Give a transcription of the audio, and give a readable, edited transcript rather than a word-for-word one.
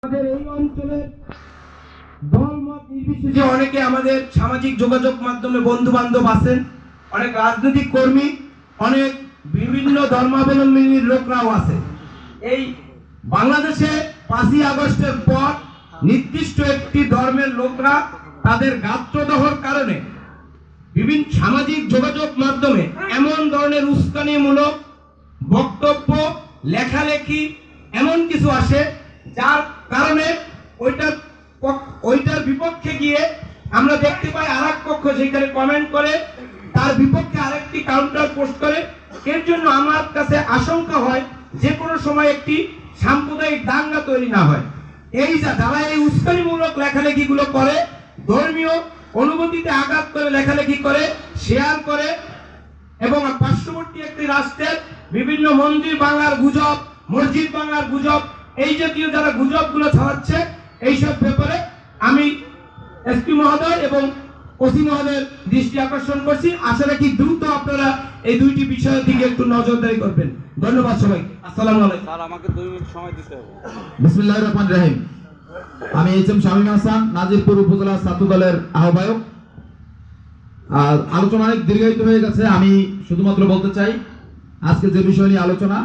আমাদের এই অঞ্চলের দলমত নির্বিশেষে অনেকে আমাদের সামাজিক যোগাযোগ মাধ্যমে বন্ধু বান্ধব আছেন, অনেক রাজনৈতিক কর্মী, অনেক বিভিন্ন ধর্মাবলম্বী লোকরাও আছে। এই বাংলাদেশে 5ই আগস্টের পর নির্দিষ্ট একটি ধর্মের লোকরা তাদের গাত্রদাহর কারণে বিভিন্ন সামাজিক যোগাযোগ মাধ্যমে এমন ধরনের উস্কানিমূলক বক্তব্য, লেখালেখি এমন কিছু আসে যার কারণে ওইটার বিপক্ষে গিয়ে আমরা দেখতে পাই আরেক পক্ষ সেখানে কমেন্ট করে তার বিপক্ষে আরেকটি কাউন্টার পোস্ট করে। এর জন্য আমার কাছে আশঙ্কা হয় যে কোনো সময় একটি সাম্প্রদায়িক দাঙ্গা তৈরি না হয়। এই যারা এই উস্কানিমূলক লেখালেখিগুলো করে, ধর্মীয় অনুভূতিতে আঘাত করে লেখালেখি করে, শেয়ার করে এবং পার্শ্ববর্তী একটি রাষ্ট্রের বিভিন্ন মন্দির ভাঙার গুজব, মসজিদ ভাঙার গুজব, এই জাতীয় যারা গুজবগুলো ছড়াচ্ছে, এইসব ব্যাপারে আমি এসপি মহোদয় এবং ওসি মহোদয়ের দৃষ্টি আকর্ষণ করছি। আশা রাখি দ্রুত আপনারা এই দুইটি বিষয়ের দিকে একটু নজরদারি করবেন। ধন্যবাদ সবাইকে। আসসালামু আলাইকুম। স্যার, আমাকে 2 মিনিট সময় দিতে হবে। বিসমিল্লাহির রহমানির রহিম। আমি এইচএম শামীম হাসান, নাজিরপুর উপজেলা ছাত্র দলের আহ্বায়ক। আলোচনা অনেক দীর্ঘায়িত হয়ে গেছে, আমি শুধুমাত্র বলতে চাই আজকে যে বিষয় নিয়ে আলোচনা